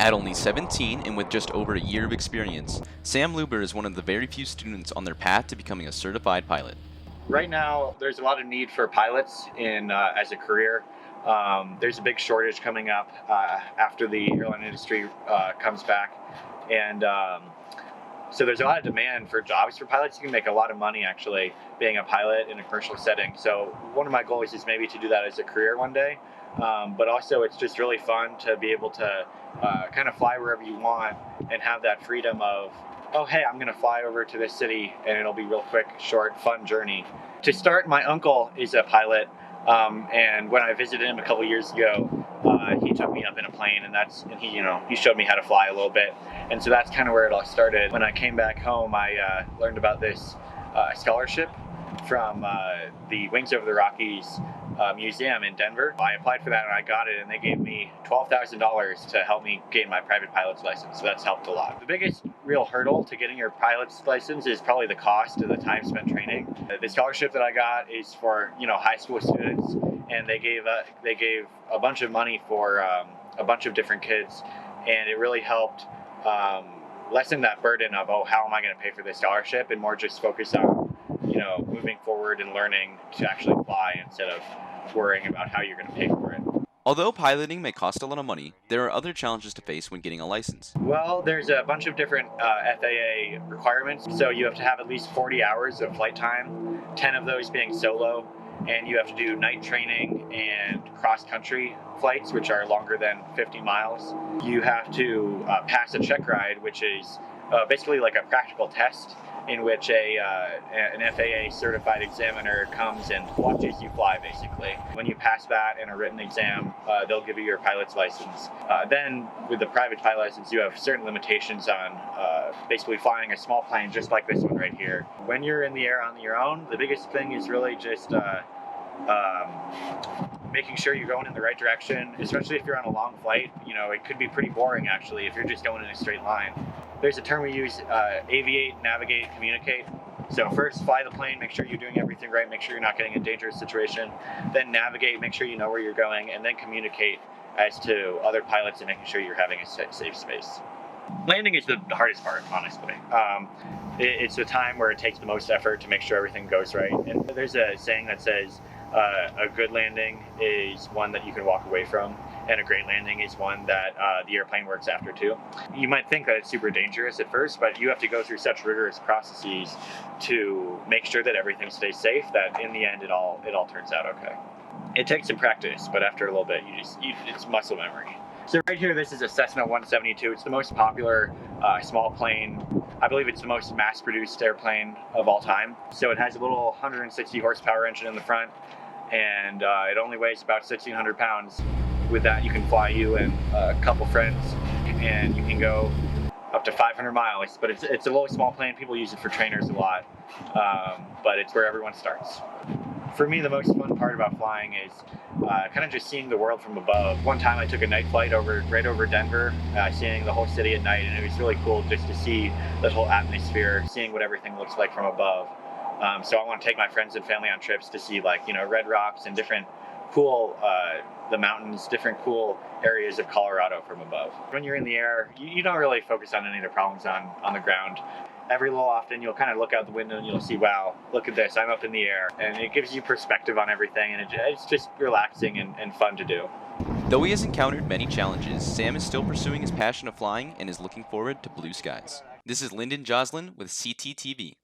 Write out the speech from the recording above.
At only 17 and with just over a year of experience, Sam Luber is one of the very few students on their path to becoming a certified pilot. Right now, there's a lot of need for pilots in as a career. There's a big shortage coming up after the airline industry comes back, and so there's a lot of demand for jobs for pilots. You can make a lot of money actually being a pilot in a commercial setting. So one of my goals is maybe to do that as a career one day. But also it's just really fun to be able to kind of fly wherever you want and have that freedom of, oh, hey, I'm going to fly over to this city and it'll be real quick, short, fun journey. To start, my uncle is a pilot. And when I visited him a couple years ago, he took me up in a plane, and he showed me how to fly a little bit, and so that's kind of where it all started. When I came back home, I learned about this scholarship from the Wings Over the Rockies museum in Denver. I applied for that and I got it, and they gave me $12,000 to help me gain my private pilot's license, so that's helped a lot. The biggest real hurdle to getting your pilot's license is probably the cost of the time spent training. The scholarship that I got is for high school students, and they gave a bunch of money for a bunch of different kids, and it really helped lessen that burden of, oh, how am I going to pay for this scholarship, and more just focus on moving forward and learning to actually fly instead of worrying about how you're going to pay for it. Although piloting may cost a lot of money, there are other challenges to face when getting a license. Well, there's a bunch of different FAA requirements. So you have to have at least 40 hours of flight time, 10 of those being solo, and you have to do night training and cross-country flights, which are longer than 50 miles. You have to pass a Checkride, which is basically like a practical test in which an FAA certified examiner comes and watches you fly, basically. When you pass that in a written exam, they'll give you your pilot's license. Then with the private pilot license, you have certain limitations on basically flying a small plane just like this one right here. When you're in the air on your own, the biggest thing is really just making sure you're going in the right direction, especially if you're on a long flight. It could be pretty boring actually if you're just going in a straight line. There's a term we use, aviate, navigate, communicate. So first, fly the plane, make sure you're doing everything right, make sure you're not getting in a dangerous situation. Then navigate, make sure you know where you're going, and then communicate as to other pilots and making sure you're having a safe space. Landing is the hardest part, honestly. It's the time where it takes the most effort to make sure everything goes right. And there's a saying that says, a good landing is one that you can walk away from, and a great landing is one that the airplane works after too. You might think that it's super dangerous at first, but you have to go through such rigorous processes to make sure that everything stays safe that in the end it all turns out okay. It takes some practice, but after a little bit, it's muscle memory. So right here, this is a Cessna 172. It's the most popular small plane. I believe it's the most mass-produced airplane of all time. So it has a little 160 horsepower engine in the front, and it only weighs about 1,600 pounds. With that, you can fly you and a couple friends, and you can go up to 500 miles. But it's a little small plane. People use it for trainers a lot, but it's where everyone starts. For me, the most fun part about flying is kind of just seeing the world from above. One time I took a night flight right over Denver, seeing the whole city at night, and it was really cool just to see the whole atmosphere, seeing what everything looks like from above. So I want to take my friends and family on trips to see red rocks and different cool, the mountains, different cool areas of Colorado from above. When you're in the air, you don't really focus on any of the problems on the ground. Every little often you'll kind of look out the window and you'll see, wow, look at this, I'm up in the air. And it gives you perspective on everything, and it's just relaxing and fun to do. Though he has encountered many challenges, Sam is still pursuing his passion of flying and is looking forward to blue skies. This is Lynden Joslin with CTTV.